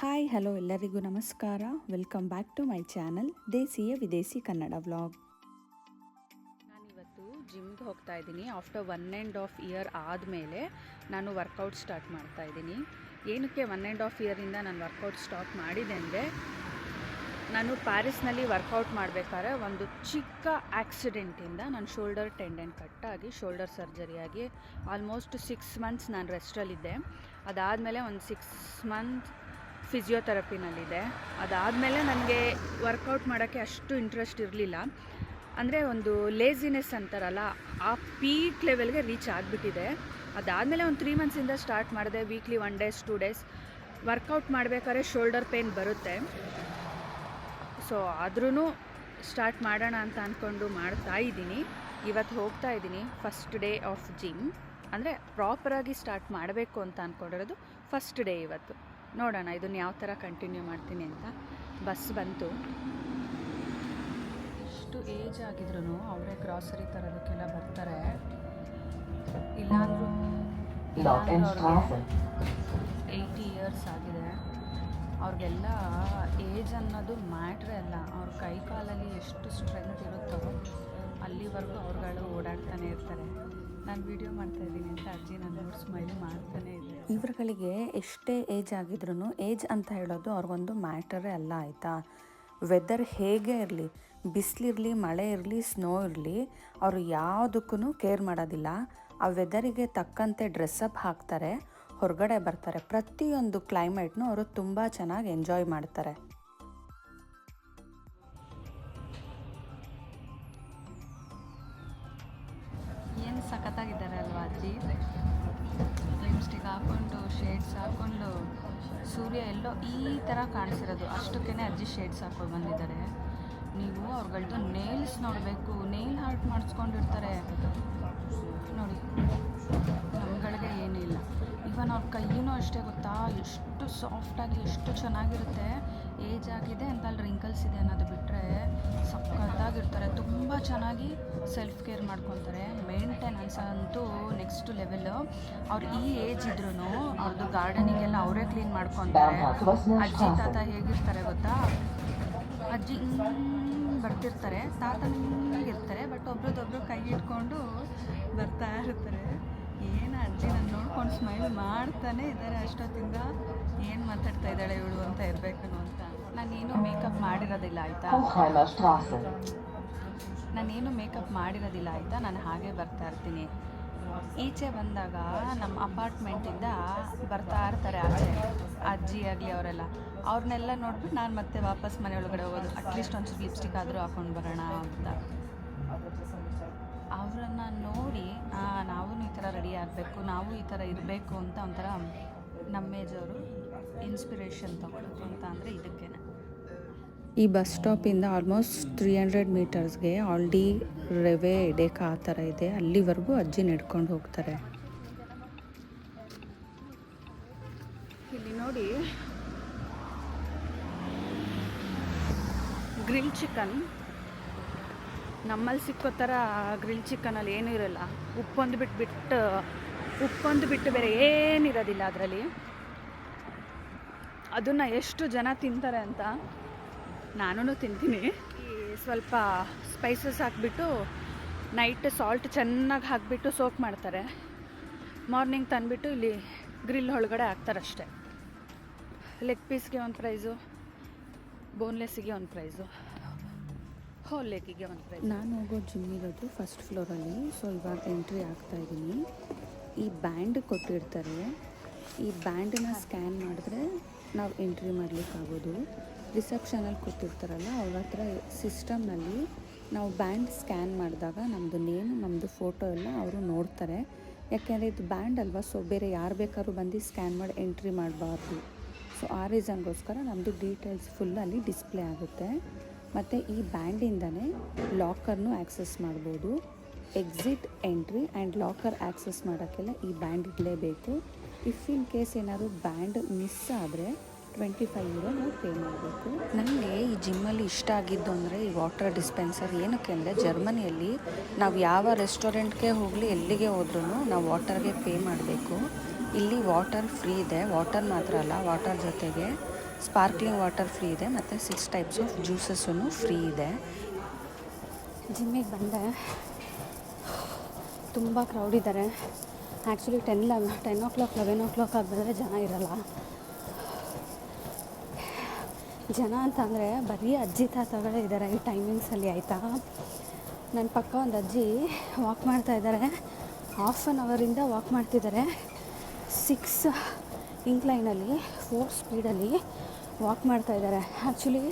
Hi hello ಎಲ್ಲರಿಗೂ ನಮಸ್ಕಾರ. Welcome back to my channel Desiya Videsi Kannada vlog. ನಾನಿವತ್ತು ಜಿಮ್ಗೆ ಹೋಗ್ತಾ ಇದ್ದೀನಿ. ಆಫ್ಟರ್ 1.5 ಇಯರ್ ಆದಮೇಲೆ ನಾನು ವರ್ಕೌಟ್ ಸ್ಟಾರ್ಟ್ ಮಾಡ್ತಾ ಇದ್ದೀನಿ. ಏನಕ್ಕೆ 1.5 ಇಯರಿಂದ ನಾನು ವರ್ಕೌಟ್ ಸ್ಟಾರ್ಟ್ ಮಾಡಿದೆ ಅಂದರೆ, ನಾನು ಪ್ಯಾರಿಸ್ನಲ್ಲಿ ವರ್ಕೌಟ್ ಮಾಡಬೇಕಾದ್ರೆ ಒಂದು ಚಿಕ್ಕ ಆಕ್ಸಿಡೆಂಟಿಂದ ನನ್ನ ಶೋಲ್ಡರ್ ಟೆಂಡನ್ ಕಟ್ಟಾಗಿ ಶೋಲ್ಡರ್ ಸರ್ಜರಿಯಾಗಿ ಆಲ್ಮೋಸ್ಟ್ 6 ಮಂತ್ಸ್ ನಾನು ರೆಸ್ಟಲ್ಲಿದ್ದೆ. ಅದಾದಮೇಲೆ ಒಂದು 6 ಮಂತ್ ಫಿಸಿಯೋಥೆರಪಿನಲ್ಲಿದೆ. ಅದಾದಮೇಲೆ ನನಗೆ ವರ್ಕೌಟ್ ಮಾಡೋಕ್ಕೆ ಅಷ್ಟು ಇಂಟ್ರೆಸ್ಟ್ ಇರಲಿಲ್ಲ. ಅಂದರೆ ಒಂದು ಲೇಸಿನೆಸ್ ಅಂತಾರಲ್ಲ, ಆ ಪೀಕ್ ಲೆವೆಲ್ಗೆ ರೀಚ್ ಆಗಿಬಿಟ್ಟಿದೆ. ಅದಾದಮೇಲೆ ಒಂದು 3 ಮಂತ್ಸಿಂದ ಸ್ಟಾರ್ಟ್ ಮಾಡಿದೆ. ವೀಕ್ಲಿ 1 ಡೇಸ್ 2 ಡೇಸ್ ವರ್ಕೌಟ್ ಮಾಡಬೇಕಾದ್ರೆ ಶೋಲ್ಡರ್ ಪೇನ್ ಬರುತ್ತೆ. ಸೊ ಆದ್ರೂ ಸ್ಟಾರ್ಟ್ ಮಾಡೋಣ ಅಂತ ಅಂದ್ಕೊಂಡು ಮಾಡ್ತಾ ಇದ್ದೀನಿ. ಇವತ್ತು ಹೋಗ್ತಾ ಇದ್ದೀನಿ, ಫಸ್ಟ್ ಡೇ ಆಫ್ ಜಿಮ್. ಅಂದರೆ ಪ್ರಾಪರಾಗಿ ಸ್ಟಾರ್ಟ್ ಮಾಡಬೇಕು ಅಂತ ಅಂದ್ಕೊಂಡಿರೋದು ಫಸ್ಟ್ ಡೇ ಇವತ್ತು. ನೋಡೋಣ ಇದನ್ನು ಯಾವ ಥರ ಕಂಟಿನ್ಯೂ ಮಾಡ್ತೀನಿ ಅಂತ. ಬಸ್ ಬಂತು. ಎಷ್ಟು ಏಜ್ ಆಗಿದ್ರು ಅವರೇ ಗ್ರಾಸರಿ ತರೋದಕ್ಕೆಲ್ಲ ಬರ್ತಾರೆ. ಇಲ್ಲಾಂದ್ರೂ 80 ಇಯರ್ಸ್ ಆಗಿದೆ. ಅವ್ರಿಗೆಲ್ಲ ಏಜ್ ಅನ್ನೋದು ಮ್ಯಾಟ್ರೇ ಅಲ್ಲ. ಅವ್ರ ಕೈ ಕಾಲಲ್ಲಿ ಎಷ್ಟು ಸ್ಟ್ರೆಂತ್ ಇರುತ್ತೋ ಅಲ್ಲಿವರೆಗೂ ಅವ್ರುಗಳು ಓಡಾಡ್ತಾನೆ ಇರ್ತಾರೆ. ನಾನು ವಿಡಿಯೋ ಮಾಡ್ತಾಯಿದ್ದೀನಿ ಅಂತ ಅಜ್ಜಿ ನನ್ನ ನೋಡಿ ಸ್ಮೈಲ್ ಮಾಡ್ತಾನೆ ಇದೆ. ಇವ್ರುಗಳಿಗೆ ಎಷ್ಟೇ ಏಜ್ ಆಗಿದ್ರು ಏಜ್ ಅಂತ ಹೇಳೋದು ಅವ್ರಿಗೊಂದು ಮ್ಯಾಟರೇ ಅಲ್ಲ, ಆಯಿತಾ. ವೆದರ್ ಹೇಗೆ ಇರಲಿ, ಬಿಸಿಲಿರಲಿ, ಮಳೆ ಇರಲಿ, ಸ್ನೋ ಇರಲಿ, ಅವರು ಯಾವುದಕ್ಕೂ ಕೇರ್ ಮಾಡೋದಿಲ್ಲ. ಆ ವೆದರಿಗೆ ತಕ್ಕಂತೆ ಡ್ರೆಸ್ಅಪ್ ಹಾಕ್ತಾರೆ, ಹೊರಗಡೆ ಬರ್ತಾರೆ. ಪ್ರತಿಯೊಂದು ಕ್ಲೈಮೇಟ್ನು ಅವರು ತುಂಬ ಚೆನ್ನಾಗಿ ಎಂಜಾಯ್ ಮಾಡ್ತಾರೆ. ಏನು ಸಖತ್ತಾಗಿದ್ದಾರೆ ಅಲ್ವಾ ಅಜ್ಜಿ. ಲಿಪ್ಸ್ಟಿಕ್ ಹಾಕ್ಕೊಂಡು, ಶೇಡ್ಸ್ ಹಾಕ್ಕೊಂಡು, ಸೂರ್ಯ ಎಲ್ಲೋ ಈ ಥರ ಕಾಣಿಸಿರೋದು ಅಷ್ಟಕ್ಕೇ ಅಜ್ಜಿ ಶೇಡ್ಸ್ ಹಾಕೊಂಡು ಬಂದಿದ್ದಾರೆ. ನೀವು ಅವ್ರಗಳದ್ದು ನೇಲ್ಸ್ ನೋಡಬೇಕು. ನೇಲ್ ಆರ್ಟ್ ಮಾಡಿಸ್ಕೊಂಡಿರ್ತಾರೆ ನೋಡಿ. ನಮ್ಗಳಿಗೆ ಏನಿಲ್ಲ. ಇವನ್ ಅವ್ರ ಕೈಯೂ ಅಷ್ಟೇ ಗೊತ್ತಾ, ಎಷ್ಟು ಸಾಫ್ಟಾಗಿ ಎಷ್ಟು ಚೆನ್ನಾಗಿರುತ್ತೆ. ಏಜ್ ಆಗಿದೆ ಅಂತ ಅಲ್ಲಿ ರಿಂಕಲ್ಸ್ ಇದೆ ಅನ್ನೋದು ಬಿಟ್ಟರೆ ಸಖತ್ತಾಗಿರ್ತಾರೆ. ತುಂಬ ಚೆನ್ನಾಗಿ ಸೆಲ್ಫ್ ಕೇರ್ ಮಾಡ್ಕೊತಾರೆ. ಮೇಂಟೆನೆನ್ಸ್ ಅಂತೂ ನೆಕ್ಸ್ಟ್ ಲೆವೆಲ್ಲು. ಅವ್ರು ಈ ಏಜ್ ಇದ್ರೂ ಅವ್ರದ್ದು ಗಾರ್ಡನಿಂಗ್ ಎಲ್ಲ ಅವರೇ ಕ್ಲೀನ್ ಮಾಡ್ಕೊತಾರೆ. ಅಜ್ಜಿ ತಾತ ಹೇಗಿರ್ತಾರೆ ಗೊತ್ತಾ, ಅಜ್ಜಿ ಬರ್ತಿರ್ತಾರೆ, ತಾತ ಹಿಂಗಿರ್ತಾರೆ, ಬಟ್ ಒಬ್ರದ್ದೊಬ್ರು ಕೈ ಇಟ್ಕೊಂಡು ಬರ್ತಾ ಇರ್ತಾರೆ. ಏನು ಅಜ್ಜಿ ನಾನು ನೋಡ್ಕೊಂಡು ಸ್ಮೈಲ್ ಮಾಡ್ತಾನೆ ಇದ್ದಾರೆ ಅಷ್ಟೊತ್ತಿಂದ. ಏನು ಮಾತಾಡ್ತಾ ಇದ್ದಾಳೆ ಇವಳು ಅಂತ ಇರಬೇಕು ಅಂತ. ನಾನೇನು ಮೇಕಪ್ ಮಾಡಿರೋದಿಲ್ಲ ಆಯಿತಾ, ನಾನು ಹಾಗೆ ಬರ್ತಾ ಇರ್ತೀನಿ. ಈಚೆ ಬಂದಾಗ ನಮ್ಮ ಅಪಾರ್ಟ್ಮೆಂಟಿಂದ ಬರ್ತಾ ಇರ್ತಾರೆ ಆಚೆ ಅಜ್ಜಿ ಆಗಲಿ ಅವರೆಲ್ಲ. ಅವ್ರನ್ನೆಲ್ಲ ನೋಡ್ಬಿಟ್ಟು ನಾನು ಮತ್ತೆ ವಾಪಸ್ ಮನೆ ಒಳಗಡೆ ಹೋಗೋದು. ಅಟ್ಲೀಸ್ಟ್ ಒಂಚೂರು ಲಿಪ್ಸ್ಟಿಕ್ ಆದರೂ ಹಾಕೊಂಡು ಬರೋಣ ಅಂತ. ಅವರನ್ನು ನೋಡಿ ನಾವು ಈ ಥರ ರೆಡಿ ಆಗಬೇಕು, ನಾವು ಈ ಥರ ಇರಬೇಕು ಅಂತ ಒಂಥರ ನಮ್ಮ ಏಜವರು ಇನ್ಸ್ಪಿರೇಷನ್ ತೊಗೊಳೋದು ಅಂತ. ಅಂದರೆ ಇದಕ್ಕೇ ಈ ಬಸ್ ಸ್ಟಾಪಿಂದ ಆಲ್ಮೋಸ್ಟ್ 300 ಮೀಟರ್ಸ್ಗೆ ಆಲ್ಡಿ ರೆವೆ ಎಡೇಕ ಆ ಥರ ಇದೆ. ಅಲ್ಲಿವರೆಗೂ ಅಜ್ಜಿ ನಡ್ಕೊಂಡು ಹೋಗ್ತಾರೆ. ಇಲ್ಲಿ ನೋಡಿ, ಗ್ರಿಲ್ ಚಿಕನ್ ನಮ್ಮಲ್ಲಿ ಸಿಕ್ಕೋ ಥರ ಗ್ರಿಲ್ ಚಿಕನಲ್ಲಿ ಏನೂ ಇರೋಲ್ಲ. ಉಪ್ಪೊಂದು ಬಿಟ್ಟು ಬೇರೆ ಏನಿರೋದಿಲ್ಲ ಅದರಲ್ಲಿ. ಅದನ್ನು ಎಷ್ಟು ಜನ ತಿಂತಾರೆ ಅಂತ ನಾನು ತಿಂತೀನಿ. ಸ್ವಲ್ಪ ಸ್ಪೈಸಸ್ ಹಾಕಿಬಿಟ್ಟು ನೈಟ್ ಸಾಲ್ಟ್ ಚೆನ್ನಾಗಿ ಹಾಕಿಬಿಟ್ಟು ಸೋಕ್ ಮಾಡ್ತಾರೆ. ಮಾರ್ನಿಂಗ್ ತಂದುಬಿಟ್ಟು ಇಲ್ಲಿ ಗ್ರಿಲ್ ಒಳಗಡೆ ಹಾಕ್ತಾರಷ್ಟೆ. ಲೆಗ್ ಪೀಸ್ಗೆ ಒಂದು ಪ್ರೈಸು, ಬೋನ್ಲೆಸ್ಸಿಗೆ ಒಂದು ಪ್ರೈಸು, ಹೋಲ್ ಲೆಗ್ಗಿಗೆ ಒಂದು ಪ್ರೈಸ್. ನಾನು ಹೋಗೋ ಜಿಮ್ ಇರೋದು ಫಸ್ಟ್ ಫ್ಲೋರಲ್ಲಿ. ಸೊ ಇವಾಗ ಎಂಟ್ರಿ ಆಗ್ತಾಯಿದ್ದೀನಿ. ಈ ಬ್ಯಾಂಡ್ ಕೊಟ್ಟಿರ್ತಾರೆ. ಈ ಬ್ಯಾಂಡನ್ನ ಸ್ಕ್ಯಾನ್ ಮಾಡಿದ್ರೆ ನಾವು ಎಂಟ್ರಿ ಮಾಡಲಿಕ್ಕಾಗೋದು. ರಿಸೆಪ್ಷನಲ್ಲಿ ಕೂತಿರ್ತಾರಲ್ಲ ಅವ್ರ ಹತ್ರ ಸಿಸ್ಟಮ್ನಲ್ಲಿ ನಾವು ಬ್ಯಾಂಡ್ ಸ್ಕ್ಯಾನ್ ಮಾಡಿದಾಗ ನಮ್ಮದು ನೇಮ್, ನಮ್ಮದು ಫೋಟೋ ಎಲ್ಲ ಅವರು ನೋಡ್ತಾರೆ. ಯಾಕೆಂದರೆ ಇದು ಬ್ಯಾಂಡ್ ಅಲ್ವಾ, ಸೊ ಬೇರೆ ಯಾರು ಬೇಕಾದ್ರೂ ಬಂದು ಸ್ಕ್ಯಾನ್ ಮಾಡಿ ಎಂಟ್ರಿ ಮಾಡಬಾರ್ದು. ಸೊ ಆ ರೀಸನ್ಗೋಸ್ಕರ ನಮ್ಮದು ಡೀಟೇಲ್ಸ್ ಫುಲ್ಲಲ್ಲಿ ಡಿಸ್ಪ್ಲೇ ಆಗುತ್ತೆ. ಮತ್ತು ಈ ಬ್ಯಾಂಡಿಂದನೇ ಲಾಕರ್ನೂ ಆ್ಯಕ್ಸಸ್ ಮಾಡ್ಬೋದು. Exit, entry and locker access ಮಾಡೋಕ್ಕೆಲ್ಲ ಈ ಬ್ಯಾಂಡ್ ಇಡಲೇಬೇಕು. ಇಫ್ ಇನ್ ಕೇಸ್ ಏನಾದರೂ ಬ್ಯಾಂಡ್ ಮಿಸ್ ಆದರೆ €25 ನಾವು ಪೇ ಮಾಡಬೇಕು. ನನಗೆ ಈ ಜಿಮ್ಮಲ್ಲಿ ಇಷ್ಟ ಆಗಿದ್ದು ಅಂದರೆ ಈ ವಾಟರ್ ಡಿಸ್ಪೆನ್ಸರ್. ಏನಕ್ಕೆ ಅಂದರೆ ಜರ್ಮನಿಯಲ್ಲಿ ನಾವು ಯಾವ ರೆಸ್ಟೋರೆಂಟ್ಗೆ ಹೋಗಲಿ ಎಲ್ಲಿಗೆ ಹೋದ್ರೂ ನಾವು ವಾಟರ್ಗೆ ಪೇ ಮಾಡಬೇಕು. ಇಲ್ಲಿ ವಾಟರ್ ಫ್ರೀ ಇದೆ. ವಾಟರ್ ಮಾತ್ರ ಅಲ್ಲ, ವಾಟರ್ ಜೊತೆಗೆ ಸ್ಪಾರ್ಕ್ಲಿಂಗ್ ವಾಟರ್ ಫ್ರೀ ಇದೆ ಮತ್ತು 6 ಟೈಪ್ಸ್ ಆಫ್ ಜ್ಯೂಸಸ್ಸೂ ಫ್ರೀ ಇದೆ. ಜಿಮ್ಮಿಗೆ ಬಂದೆ, ತುಂಬ ಕ್ರೌಡ್ ಇದ್ದಾರೆ. ಆ್ಯಕ್ಚುಲಿ 10 o'clock 11 o'clock ಆಗಿದ್ರೆ ಜನ ಇರಲ್ಲ. ಜನ ಅಂತಂದರೆ ಬರೀ ಅಜ್ಜಿ ತಾತಗಳೇ ಇದ್ದಾರೆ ಈ ಟೈಮಿಂಗ್ಸಲ್ಲಿ, ಆಯಿತಾ. ನನ್ನ ಪಕ್ಕ ಒಂದು ಅಜ್ಜಿ ವಾಕ್ ಮಾಡ್ತಾಯಿದ್ದಾರೆ, ಹಾಫ್ ಆನ್ ಅವರಿಂದ ವಾಕ್ ಮಾಡ್ತಿದ್ದಾರೆ. 6 ಇಂಕ್ಲೈನಲ್ಲಿ 4 ಸ್ಪೀಡಲ್ಲಿ ವಾಕ್ ಮಾಡ್ತಾಯಿದ್ದಾರೆ. ಆ್ಯಕ್ಚುಲಿ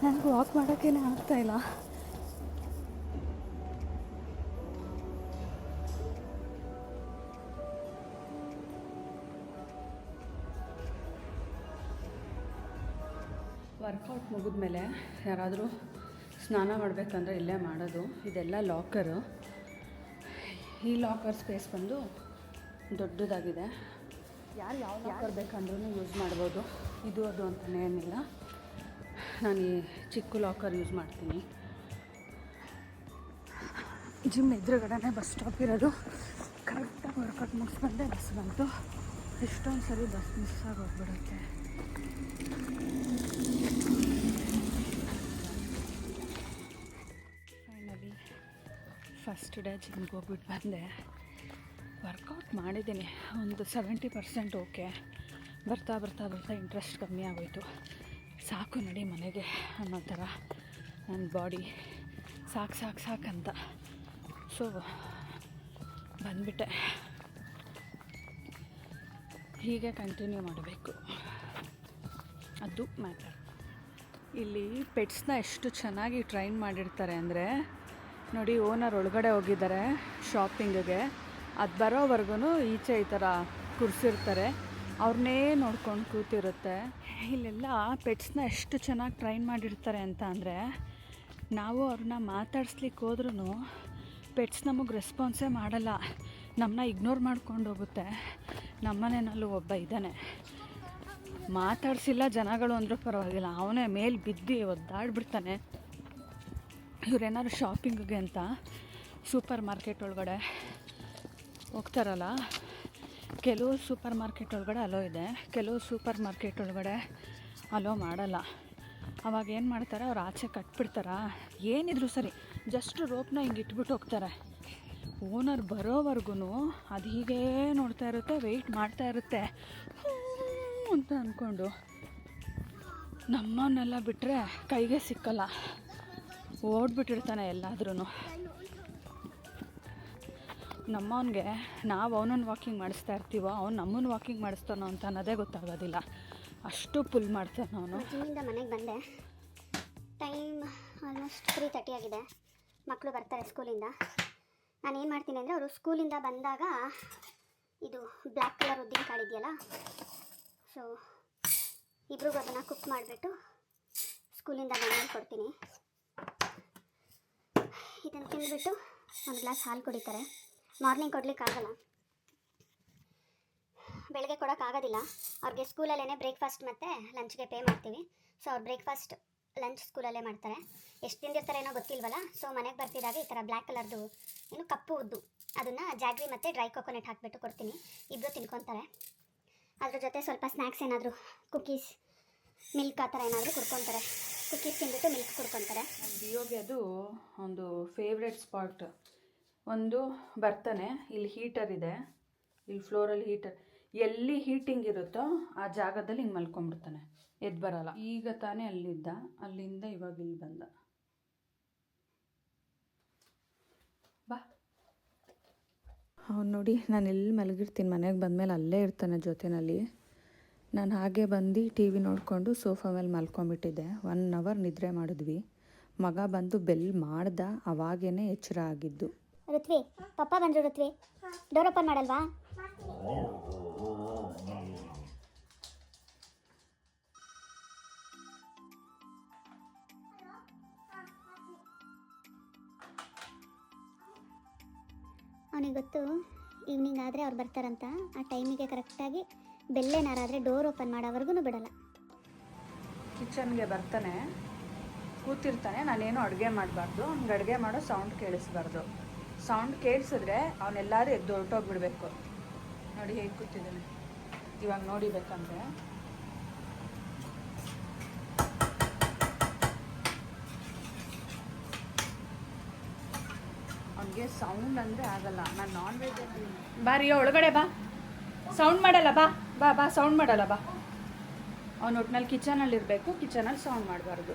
ನನಗೆ ವಾಕ್ ಮಾಡೋಕ್ಕೇ ಆಗ್ತಾಯಿಲ್ಲ. ವರ್ಕೌಟ್ ಮುಗಿದ್ಮೇಲೆ ಯಾರಾದರೂ ಸ್ನಾನ ಮಾಡಬೇಕಂದ್ರೆ ಇಲ್ಲೇ ಮಾಡೋದು. ಇದೆಲ್ಲ ಲಾಕರು. ಈ ಲಾಕರ್ ಸ್ಪೇಸ್ ಬಂದು ದೊಡ್ಡದಾಗಿದೆ. ಯಾರು ಯಾವ ಲಾಕರ್ ಬೇಕಂದ್ರೂ ಯೂಸ್ ಮಾಡ್ಬೋದು. ಇದು ಅದು ಅಂತಲೇ ಏನಿಲ್ಲ. ನಾನು ಈ ಚಿಕ್ಕ ಲಾಕರ್ ಯೂಸ್ ಮಾಡ್ತೀನಿ. ಜಿಮ್ ಎದುರುಗಡೆನೇ ಬಸ್ ಸ್ಟಾಪ್ ಇರೋದು. ಕರೆಕ್ಟಾಗಿ ವರ್ಕೌಟ್ ಮುಗಿಸ್ಬಂದೆ ಬಸ್ ಬಂತು. ಎಷ್ಟೊಂದು ಸರಿ ಬಸ್ ಮಿಸ್ ಆಗಿ ಹೋಗ್ಬಿಡುತ್ತೆ. ಫೈನಲಿ ಫಸ್ಟ್ ಡೇ ಜಿಮ್ಗೆ ಹೋಗ್ಬಿಟ್ಟು ಬಂದೆ. ವರ್ಕೌಟ್ ಮಾಡಿದ್ದೀನಿ, ಒಂದು 70% ಓಕೆ. ಬರ್ತಾ ಬರ್ತಾ ಬರ್ತಾ ಇಂಟ್ರೆಸ್ಟ್ ಕಮ್ಮಿ ಆಗೋಯಿತು. ಸಾಕು ನಡಿ ಮನೆಗೆ ಅನ್ನೋ ಥರ ನನ್ನ ಬಾಡಿ ಸಾಕು ಅಂತ. ಸೊ ಬಂದುಬಿಟ್ಟೆ. ಹೀಗೆ ಕಂಟಿನ್ಯೂ ಮಾಡಬೇಕು, ಅದು ಮ್ಯಾಟರ್. ಇಲ್ಲಿ ಪೆಟ್ಸ್ನ ಎಷ್ಟು ಚೆನ್ನಾಗಿ ಟ್ರೈನ್ ಮಾಡಿರ್ತಾರೆ ಅಂದರೆ ನೋಡಿ, ಓನರ್ ಒಳಗಡೆ ಹೋಗಿದ್ದಾರೆ ಶಾಪಿಂಗಿಗೆ. ಅದು ಬರೋವರೆಗೂ ಈಚೆ ಈ ಥರ ಕೂರಿಸಿರ್ತಾರೆ, ಅವ್ರನ್ನೇ ನೋಡ್ಕೊಂಡು ಕೂತಿರುತ್ತೆ. ಇಲ್ಲೆಲ್ಲ ಪೆಟ್ಸ್ನ ಎಷ್ಟು ಚೆನ್ನಾಗಿ ಟ್ರೈನ್ ಮಾಡಿರ್ತಾರೆ ಅಂತ ಅಂದರೆ, ನಾವು ಅವ್ರನ್ನ ಮಾತಾಡ್ಸ್ಲಿಕ್ಕೆ ಹೋದ್ರೂ ಪೆಟ್ಸ್ ನಮಗೆ ರೆಸ್ಪಾನ್ಸೇ ಮಾಡಲ್ಲ, ನಮ್ಮನ್ನ ಇಗ್ನೋರ್ ಮಾಡ್ಕೊಂಡು ಹೋಗುತ್ತೆ. ನಮ್ಮನೆಯಲ್ಲೂ ಒಬ್ಬ ಇದ್ದಾನೆ, ಮಾತಾಡ್ಸಿಲ್ಲ ಜನಗಳು ಅಂದರೂ ಪರವಾಗಿಲ್ಲ, ಅವನೇ ಮೇಲೆ ಬಿದ್ದು ಒದ್ದಾಡ್ಬಿಡ್ತಾನೆ. ಇವರೇನಾದ್ರು ಶಾಪಿಂಗಿಗೆ ಅಂತ ಸೂಪರ್ ಮಾರ್ಕೆಟ್ ಒಳಗಡೆ ಹೋಗ್ತಾರಲ್ಲ, ಕೆಲವು ಸೂಪರ್ ಮಾರ್ಕೆಟ್ ಒಳಗಡೆ ಅಲೋ ಇದೆ, ಕೆಲವು ಸೂಪರ್ ಮಾರ್ಕೆಟ್ ಒಳಗಡೆ ಅಲೋ ಮಾಡಲ್ಲ. ಅವಾಗ ಏನು ಮಾಡ್ತಾರೆ, ಅವ್ರು ಆಚೆ ಕಟ್ಬಿಡ್ತಾರಾ, ಏನಿದ್ರು ಸರಿ ಜಸ್ಟ್ ರೋಪ್ನ ಹಿಂಗೆ ಇಟ್ಬಿಟ್ಟು ಹೋಗ್ತಾರೆ. ಓನರ್ ಬರೋವರೆಗೂ ಅದು ಹೀಗೇ ನೋಡ್ತಾ ಇರುತ್ತೆ, ವೆಯ್ಟ್ ಮಾಡ್ತಾ ಇರುತ್ತೆ ಅಂತ ಅಂದ್ಕೊಂಡು. ನಮ್ಮನ್ನೆಲ್ಲ ಬಿಟ್ಟರೆ ಕೈಗೆ ಸಿಕ್ಕಲ್ಲ, ಓಡ್ಬಿಟ್ಟಿರ್ತಾನೆ ಎಲ್ಲಾದ್ರೂ. ನಮ್ಮವನಿಗೆ ನಾವು ಅವನನ್ನು ವಾಕಿಂಗ್ ಮಾಡಿಸ್ತಾ ಇರ್ತೀವೋ, ಅವ್ನು ನಮ್ಮನ್ನು ವಾಕಿಂಗ್ ಮಾಡಿಸ್ತಾನೋ ಅಂತ ಅನ್ನೋದೇ ಗೊತ್ತಾಗೋದಿಲ್ಲ, ಅಷ್ಟು ಪುಲ್ ಮಾಡ್ತಾನೆ ಅವನು. ಜಿಮ್ಮಿಂದ ಮನೆಗೆ ಬಂದೆ. ಟೈಮ್ ಆಲ್ಮೋಸ್ಟ್ 3:30 ಆಗಿದೆ. ಮಕ್ಕಳು ಬರ್ತಾರೆ ಸ್ಕೂಲಿಂದ. ನಾನೇನು ಮಾಡ್ತೀನಿ ಅಂದರೆ, ಅವರು ಸ್ಕೂಲಿಂದ ಬಂದಾಗ ಇದು ಬ್ಲ್ಯಾಕ್ ಕಲರ್ ಉದ್ದಿನಕಾಳು ಇದೆಯಲ್ಲ, ಸೊ ಇಬ್ರಿಗೂ ಅದನ್ನು ಕುಕ್ ಮಾಡಿಬಿಟ್ಟು ಸ್ಕೂಲಿಂದ ಮನೇಲಿ ಕೊಡ್ತೀನಿ. ಇದನ್ನು ತಿಂದುಬಿಟ್ಟು ಒಂದು ಗ್ಲಾಸ್ ಹಾಲು ಕುಡಿತಾರೆ. ಮಾರ್ನಿಂಗ್ ಕೊಡಲಿಕ್ಕಾಗಲ್ಲ, ಬೆಳಗ್ಗೆ ಕೊಡೋಕ್ಕಾಗೋದಿಲ್ಲ. ಅವ್ರಿಗೆ ಸ್ಕೂಲಲ್ಲೇ ಬ್ರೇಕ್ಫಾಸ್ಟ್ ಮತ್ತು ಲಂಚ್ಗೆ ಪೇ ಮಾಡ್ತೀವಿ. ಸೊ ಅವ್ರು ಬ್ರೇಕ್ಫಾಸ್ಟ್ ಲಂಚ್ ಸ್ಕೂಲಲ್ಲೇ ಮಾಡ್ತಾರೆ. ಎಷ್ಟು ತಿಂದಿರ್ತಾರೆ ಏನೋ ಗೊತ್ತಿಲ್ವಲ್ಲ. ಸೊ ಮನೆಗೆ ಬರ್ತಿದ್ದಾಗ ಈ ಥರ ಬ್ಲ್ಯಾಕ್ ಕಲರ್ದು ಏನು ಕಪ್ಪು ಉದ್ದು, ಅದನ್ನು ಜಾಗ್ರಿ ಮತ್ತು ಡ್ರೈ ಕೊಕೊನೆಟ್ ಹಾಕಿಬಿಟ್ಟು ಕೊಡ್ತೀನಿ. ಇಬ್ಬರು ತಿನ್ಕೊತಾರೆ. ಅದ್ರ ಜೊತೆ ಸ್ವಲ್ಪ ಸ್ನ್ಯಾಕ್ಸ್ ಏನಾದರೂ, ಕುಕ್ಕೀಸ್, ಮಿಲ್ಕ್ ಆ ಥರ ಏನಾದರೂ ಕುಡ್ಕೊತಾರೆ. ಕುಕ್ಕೀಸ್ ತಿಂದ್ಬಿಟ್ಟು ಮಿಲ್ಕ್ ಕುಡ್ಕೊತಾರೆ. ಡಿಯೋಗೆ ಅದು ಒಂದು ಫೇವ್ರೆಟ್ ಸ್ಪಾಟ್. ಒಂದು ಬರ್ತಾನೆ, ಇಲ್ಲಿ ಹೀಟರ್ ಇದೆ, ಇಲ್ಲಿ ಫ್ಲೋರಲ್ಲಿ ಹೀಟರ್, ಎಲ್ಲಿ ಹೀಟಿಂಗ್ ಇರುತ್ತೋ ಆ ಜಾಗದಲ್ಲಿ ಹಿಂಗೆ ಮಲ್ಕೊಂಡ್ಬಿಡ್ತಾನೆ, ಎದ್ದು ಬರಲ್ಲ. ಈಗ ತಾನೇ ಅಲ್ಲಿದ್ದ, ಅಲ್ಲಿಂದ ಇವಾಗ ಇಲ್ಲಿ ಬಂದ. ಬಾ. ಅವ್ನು ನೋಡಿ, ನಾನು ಎಲ್ಲಿ ಮಲಗಿರ್ತೀನಿ ಮನೆಗೆ ಬಂದಮೇಲೆ ಅಲ್ಲೇ ಇರ್ತಾನೆ ಜೊತೆಯಲ್ಲಿ. ನಾನು ಹಾಗೆ ಬಂದು ಟಿ ವಿ ನೋಡಿಕೊಂಡು ಸೋಫಾ ಮೇಲೆ ಮಲ್ಕೊಂಡ್ಬಿಟ್ಟಿದ್ದೆ. 1 hour ನಿದ್ರೆ ಮಾಡಿದ್ವಿ. ಮಗ ಬಂದು ಬೆಲ್ ಮಾಡ್ದ, ಅವಾಗೇ ಎಚ್ಚರ ಆಗಿದ್ದು. ಋತ್ವಿ, ಪಪ್ಪ ಬಂದರು. ಋತ್ವಿ, ಡೋರ್ ಓಪನ್ ಮಾಡಲ್ವಾ? ಅವನಿಗೆ ಗೊತ್ತು ಈವ್ನಿಂಗ್ ಆದರೆ ಅವ್ರು ಬರ್ತಾರಂತ. ಆ ಟೈಮಿಗೆ ಕರೆಕ್ಟಾಗಿ ಬೆಲ್ಲೇನಾರಾದರೆ ಡೋರ್ ಓಪನ್ ಮಾಡೋವರೆಗೂ ಬಿಡಲ್ಲ. ಕಿಚನ್ಗೆ ಬರ್ತಾನೆ, ಕೂತಿರ್ತಾನೆ. ನಾನೇನು ಅಡುಗೆ ಮಾಡಬಾರ್ದು, ಅವ್ನಿಗೆ ಅಡುಗೆ ಮಾಡೋ ಸೌಂಡ್ ಕೇಳಿಸ್ಬಾರ್ದು. ಸೌಂಡ್ ಕೇಳಿಸಿದ್ರೆ ಅವನೆಲ್ಲರೂ ಎದ್ದು ಹೊರಟೋಗ್ಬಿಡ್ಬೇಕು. ನೋಡಿ ಹೇಗೆ ಕೂತಿದ್ದಾನೆ. ಇವಾಗ ನೋಡಿಬೇಕಂದ್ರೆ ಅವನಿಗೆ ಸೌಂಡ್ ಅಂದರೆ ಆಗಲ್ಲ. ನಾನು ನಾನ್ ವೆಜ್ ಬಾರಿಯೋ ಒಳಗಡೆ ಬಾ, ಸೌಂಡ್ ಮಾಡಲ್ಲ, ಬಾ ಬಾ ಬಾ, ಸೌಂಡ್ ಮಾಡಲ್ಲ, ಬಾ. ಅವನು ಒಟ್ಟಿನಲ್ಲಿ ಕಿಚನಲ್ಲಿ ಇರಬೇಕು, ಕಿಚನಲ್ಲಿ ಸೌಂಡ್ ಮಾಡಬಾರ್ದು.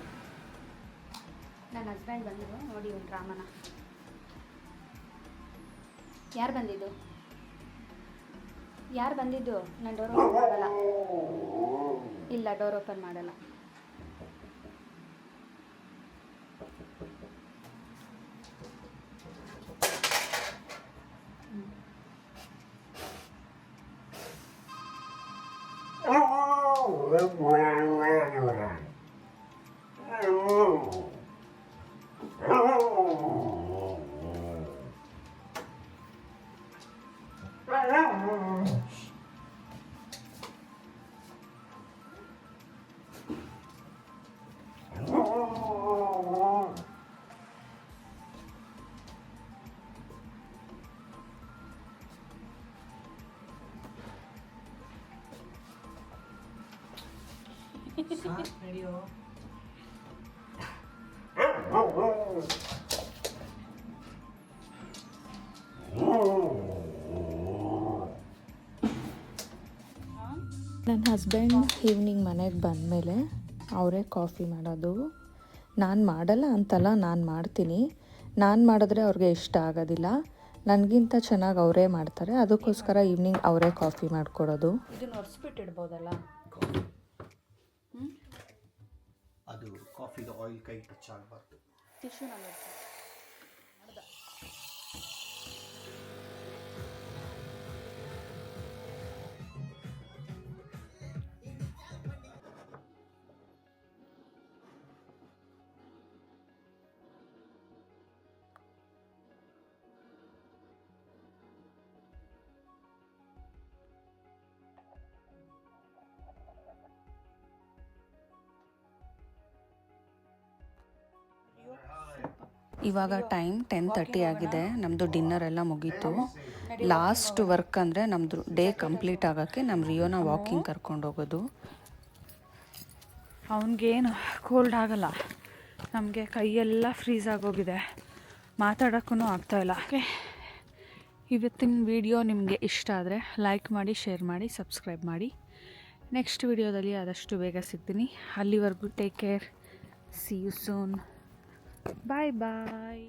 ನನ್ನ ಹಸ್ಬೆಂಡ್ ಬಂದರು ನೋಡಿ ಒಂದು ರಾಮನ. ಯಾರು ಬಂದಿದ್ದು? ಯಾರು ಬಂದಿದ್ದು? ನಾನು ಡೋರ್ ಓಪನ್ ಮಾಡಲ್ಲ. ಇಲ್ಲ, ಡೋರ್ ಓಪನ್ ಮಾಡಲ್ಲ. ನನ್ನ ಹಸ್ಬೆಂಡ್ ಈವ್ನಿಂಗ್ ಮನೆಗೆ ಬಂದಮೇಲೆ ಅವರೇ ಕಾಫಿ ಮಾಡೋದು. ನಾನು ಮಾಡಲ್ಲ ಅಂತಲ್ಲ, ನಾನು ಮಾಡ್ತೀನಿ. ನಾನು ಮಾಡಿದ್ರೆ ಅವ್ರಿಗೆ ಇಷ್ಟ ಆಗೋದಿಲ್ಲ. ನನಗಿಂತ ಚೆನ್ನಾಗಿ ಅವರೇ ಮಾಡ್ತಾರೆ. ಅದಕ್ಕೋಸ್ಕರ ಈವ್ನಿಂಗ್ ಅವರೇ ಕಾಫಿ ಮಾಡಿಕೊಡೋದು. ಇದನ್ನು ಒರೆಸ್ಬಿಟ್ಟಿಡ್ಬೋದಲ್ಲ. ಅದು ಕಾಫಿದು ಆಯಿಲ್ ಕೈ ಟಚ್ ಆಗಬಾರ್ದು. ಟಿಶ್ಯೂ ಇವಾಗ ಟೈಮ್ 10:30 ಆಗಿದೆ. ನಮ್ಮದು ಡಿನ್ನರ್ ಎಲ್ಲ ಮುಗೀತು. ಲಾಸ್ಟ್ ವರ್ಕ್ ಅಂದರೆ ನಮ್ಮದು ಡೇ ಕಂಪ್ಲೀಟ್ ಆಗೋಕ್ಕೆ ನಮ್ಮ ರಿಯೋನ ವಾಕಿಂಗ್ ಕರ್ಕೊಂಡು ಹೋಗೋದು. ಅವನಿಗೇನು ಕೋಲ್ಡ್ ಆಗಲ್ಲ, ನಮಗೆ ಕೈಯೆಲ್ಲ ಫ್ರೀಸ್ ಆಗೋಗಿದೆ, ಮಾತಾಡೋಕ್ಕೂ ಆಗ್ತಾಯಿಲ್ಲ. ಓಕೆ, ಇವತ್ತಿನ ವಿಡಿಯೋ ನಿಮಗೆ ಇಷ್ಟ ಆದರೆ ಲೈಕ್ ಮಾಡಿ, ಶೇರ್ ಮಾಡಿ, ಸಬ್ಸ್ಕ್ರೈಬ್ ಮಾಡಿ. ನೆಕ್ಸ್ಟ್ ವಿಡಿಯೋದಲ್ಲಿ ಆದಷ್ಟು ಬೇಗ ಸಿಗ್ತೀನಿ. ಅಲ್ಲಿವರೆಗೂ take care, see you soon, bye bye.